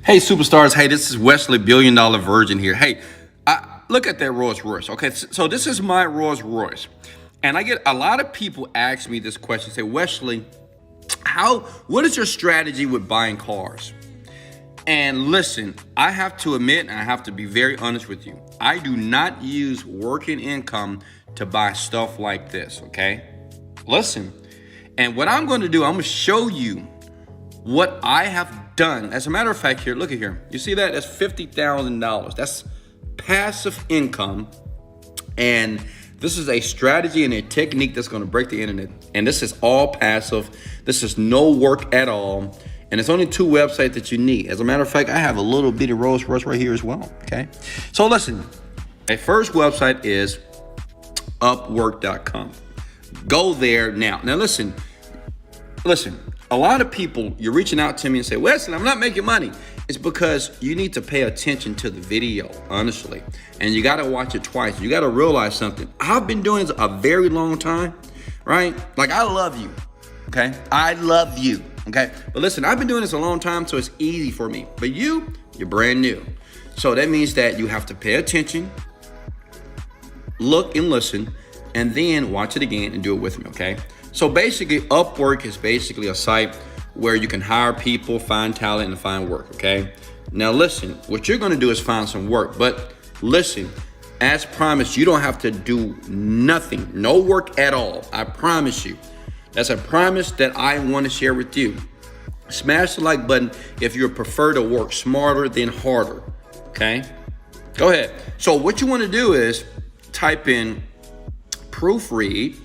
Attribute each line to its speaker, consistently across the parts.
Speaker 1: Hey, superstars. Hey, this is Wesley Billion Dollar Virgin here. Hey, look at that Rolls Royce. Okay, so this is my Rolls Royce. And I get a lot of people ask me this question, say, Wesley, what is your strategy with buying cars? And listen, I have to admit, and I have to be very honest with you, I do not use working income to buy stuff like this, okay? Listen, and what I'm going to do, I'm going to show you what I have done. As a matter of fact, here, look at here. You see that? That's $50,000. That's passive income. And this is a strategy and a technique that's going to break the internet. And this is all passive. This is no work at all. And it's only 2 websites that you need. As a matter of fact, I have a little bitty Rolls Royce right here as well. Okay. So listen, a first website is Upwork.com. Go there now. Now listen. A lot of people, you're reaching out to me and say, Wesley, I'm not making money. It's because you need to pay attention to the video, honestly. And you got to watch it twice. You got to realize something. I've been doing this a very long time, right? Like, I love you, okay? I love you, okay? But listen, I've been doing this a long time, so it's easy for me. But you're brand new. So that means that you have to pay attention, look and listen, and then watch it again and do it with me, okay? So basically, Upwork is basically a site where you can hire people, find talent, and find work, okay? Now listen, what you're gonna do is find some work, but listen, as promised, you don't have to do nothing, no work at all, I promise you. That's a promise that I wanna share with you. Smash the like button if you prefer to work smarter than harder, okay? Go ahead. So what you wanna do is type in Proofread,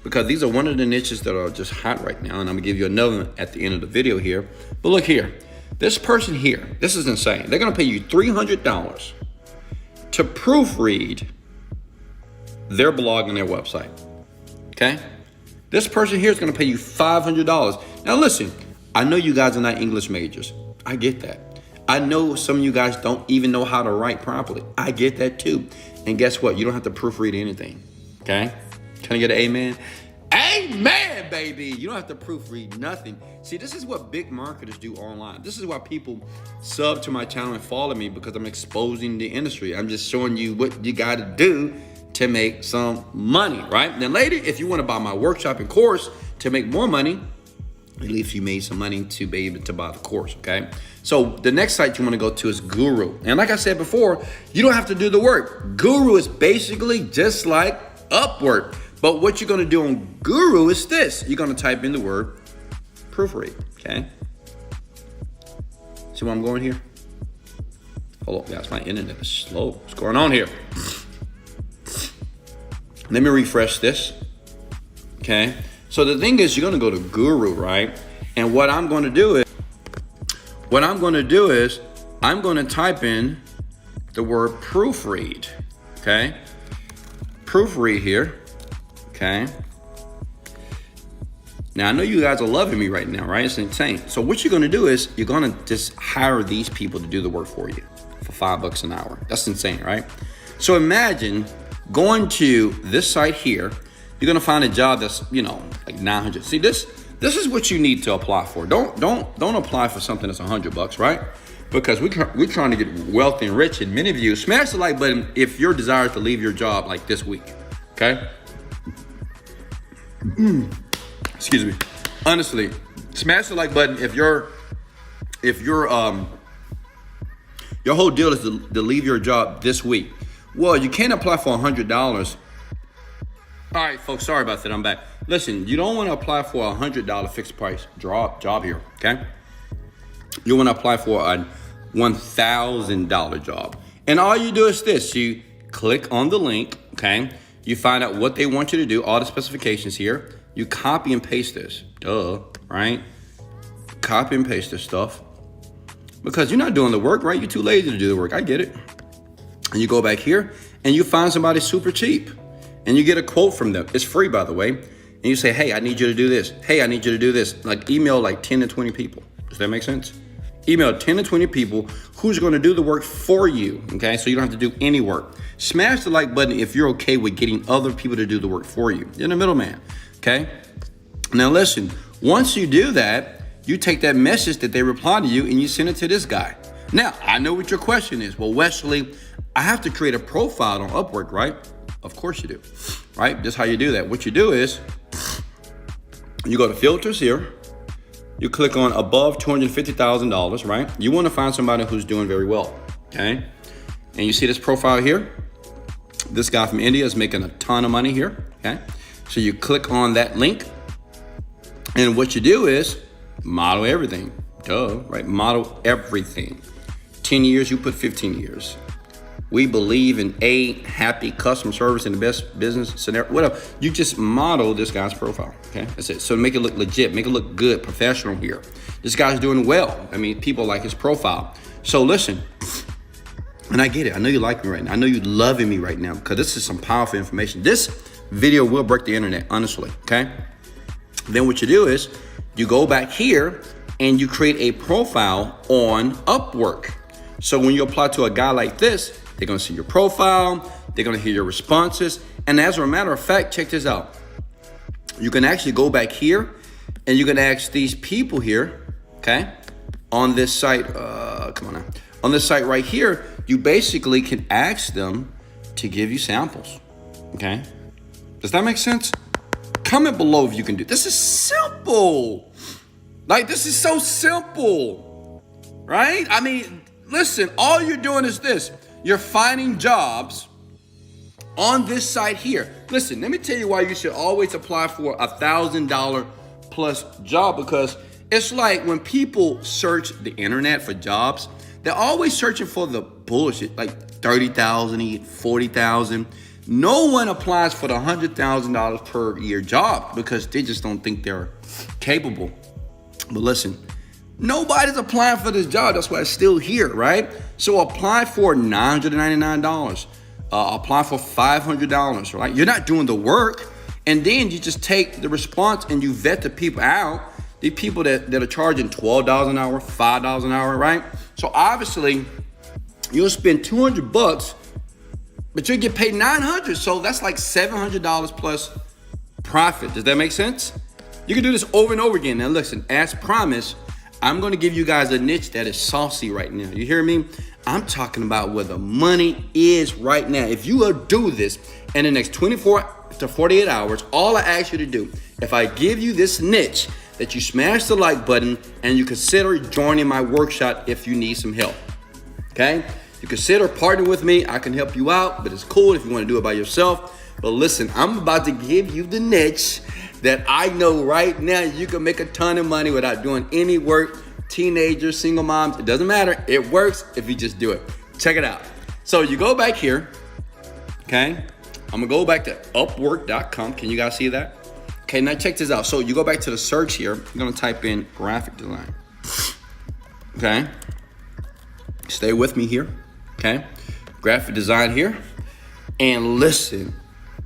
Speaker 1: because these are one of the niches that are just hot right now. And I'm gonna give you another one at the end of the video here. But look here, this person here, this is insane. They're gonna pay you $300 to proofread their blog and their website, okay? This person here is gonna pay you $500. Now listen, I know you guys are not English majors. I get that. I know some of you guys don't even know how to write properly. I get that too. And guess what? You don't have to proofread anything, okay? Can I get an amen? Amen, baby. You don't have to proofread nothing. See, this is what big marketers do online. This is why people sub to my channel and follow me, because I'm exposing the industry. I'm just showing you what you got to do to make some money, right? Then later, if you want to buy my workshop and course to make more money, at least you made some money to be able to buy the course, okay? So the next site you want to go to is Guru. And like I said before, you don't have to do the work. Guru is basically just like Upwork. But what you're going to do on Guru is this. You're going to type in the word proofread, okay? See where I'm going here? Hold on, guys, my internet is slow. What's going on here? Let me refresh this, okay? So the thing is, you're going to go to Guru, right? And what I'm going to do is I'm going to type in the word proofread, okay? Proofread here. Okay. Now I know you guys are loving me right now, right? It's insane. So what you're gonna do is you're gonna just hire these people to do the work for you for $5 an hour. That's insane, right? So imagine going to this site here. You're gonna find a job that's, like 900. See, this is what you need to apply for. Don't apply for something that's $100, right? Because we're trying to get wealthy and rich. And many of you, smash the like button if you're desired to leave your job like this week. Okay. Excuse me. Honestly, smash the like button if your whole deal is to leave your job this week. Well, you can't apply for $100. All right, folks, sorry about that. I'm back. Listen, you don't want to apply for a $100 fixed price job here, okay? You want to apply for a $1,000 job. And all you do is this. You click on the link, okay? You find out what they want you to do, all the specifications here. You copy and paste this. Duh, right? Copy and paste this stuff. Because you're not doing the work, right? You're too lazy to do the work. I get it. And you go back here and you find somebody super cheap. And you get a quote from them. It's free, by the way. And you say, hey, I need you to do this. Hey, I need you to do this. Like email like 10 to 20 people. Does that make sense? Email 10 to 20 people who's going to do the work for you, okay? So you don't have to do any work. Smash the like button if you're okay with getting other people to do the work for you. You're the middleman, okay? Now listen, once you do that, you take that message that they reply to you and you send it to this guy. Now, I know what your question is. Well, Wesley, I have to create a profile on Upwork, right? Of course you do, right? Just how you do that. What you do is you go to filters here. You click on above $250,000, right? You want to find somebody who's doing very well, okay? And you see this profile here? This guy from India is making a ton of money here, okay? So you click on that link. And what you do is model everything. Duh, right? Model everything. 10 years, you put 15 years. We believe in happy customer service in the best business scenario. Whatever. You just model this guy's profile. Okay, that's it. So make it look legit, make it look good, professional here. This guy's doing well. I mean, people like his profile. So listen, and I get it. I know you like me right now. I know you're loving me right now because this is some powerful information. This video will break the internet, honestly. Okay. Then what you do is you go back here and you create a profile on Upwork. So when you apply to a guy like this, they're gonna see your profile, they're gonna hear your responses. And as a matter of fact, check this out. You can actually go back here and you can ask these people here, okay? On this site, come on now. On this site right here, you basically can ask them to give you samples, okay? Does that make sense? Comment below if you can do. This is simple. Like, this is so simple, right? I mean, listen, all you're doing is this. You're finding jobs on this site here. Listen, let me tell you why you should always apply for $1,000 plus job, because it's like when people search the internet for jobs, they're always searching for the bullshit, like 30,000, 40,000. No one applies for the $100,000 per year job because they just don't think they're capable. But listen, nobody's applying for this job. That's why it's still here, right? So apply for $999. Apply for $500, right? You're not doing the work. And then you just take the response and you vet the people out. The people that are charging $12 an hour, $5 an hour, right? So obviously you'll spend $200, but you'll get paid $900. So that's like $700 plus profit. Does that make sense? You can do this over and over again. Now listen, as promised, I'm going to give you guys a niche that is saucy right now. You hear me? I'm talking about where the money is right now. If you will do this in the next 24 to 48 hours, all I ask you to do, if I give you this niche, that you smash the like button and you consider joining my workshop if you need some help. Okay? You consider partnering with me. I can help you out, but it's cool if you want to do it by yourself. But listen, I'm about to give you the niche that I know right now you can make a ton of money without doing any work. Teenagers, single moms, it doesn't matter. It works if you just do it. Check it out. So you go back here, okay? I'm gonna go back to Upwork.com. Can you guys see that? Okay, now check this out. So you go back to the search here. You're gonna type in graphic design. Okay? Stay with me here, okay? Graphic design here. And listen,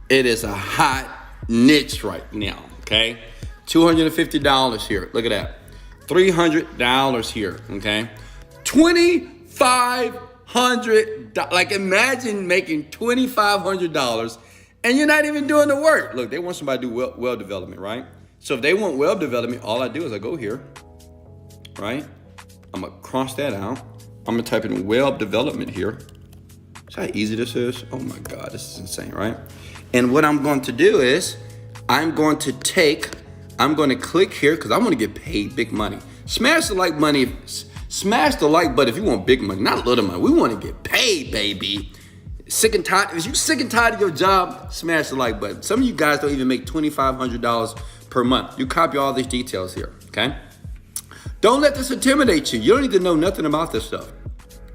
Speaker 1: it is a hot niche right now, okay? $250 here, look at that. $300 here, okay? $2,500, like imagine making $2,500 and you're not even doing the work. Look, they want somebody to do web development, right? So if they want web development, all I do is I go here, right? I'm gonna cross that out. I'm gonna type in web development here. See how easy this is? Oh my God, this is insane, right? And what I'm going to do is I'm going to click here because I want to get paid big money. Smash the like button if you want big money, not little money. We want to get paid, baby. Sick and tired? If you sick and tired of your job, smash the like button. Some of you guys don't even make $2,500 per month. You copy all these details here, okay? Don't let this intimidate you. You don't need to know nothing about this stuff,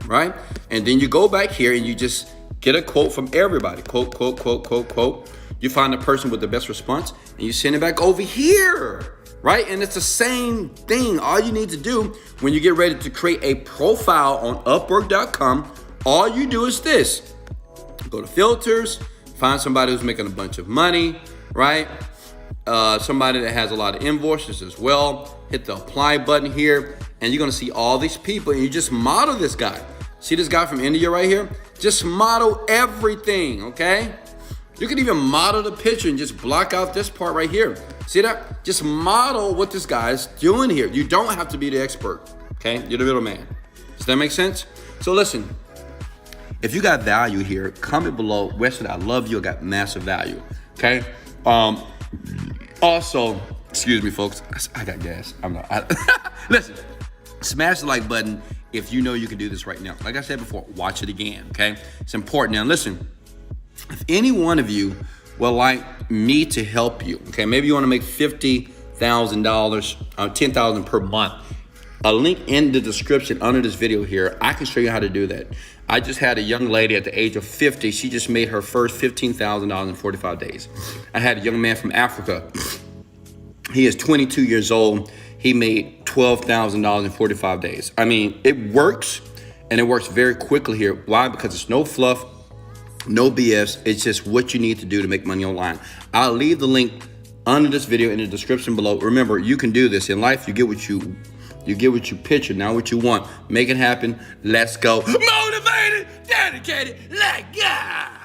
Speaker 1: right? And then you go back here and you just get a quote from everybody. Quote, quote, quote, quote, quote. You find the person with the best response and you send it back over here, right? And it's the same thing. All you need to do when you get ready to create a profile on Upwork.com, all you do is this. Go to filters, find somebody who's making a bunch of money, right? Somebody that has a lot of invoices as well. Hit the apply button here and you're gonna see all these people and you just model this guy. See this guy from India right here? Just model everything, okay? You can even model the picture and just block out this part right here. See that? Just model what this guy is doing here. You don't have to be the expert, okay? You're the middleman. Does that make sense? So listen, if you got value here, comment below. Wesley, I love you. I got massive value. Okay. Also, excuse me, folks. I got gas. Listen, smash the like button if you know you can do this right now. Like I said before, watch it again. Okay. It's important. Now, listen, if any one of you would like me to help you, okay, maybe you want to make $50,000, $10,000 per month. A link in the description under this video here. I can show you how to do that. I just had a young lady at the age of 50. She just made her first $15,000 in 45 days. I had a young man from Africa. He is 22 years old. He made $12,000 in 45 days. I mean, it works, and it works very quickly here. Why? Because it's no fluff, no BS. It's just what you need to do to make money online. I'll leave the link under this video in the description below. Remember, you can do this. In life, you get what you picture, not what you want. Make it happen. Let's go. Motivated, dedicated, let go.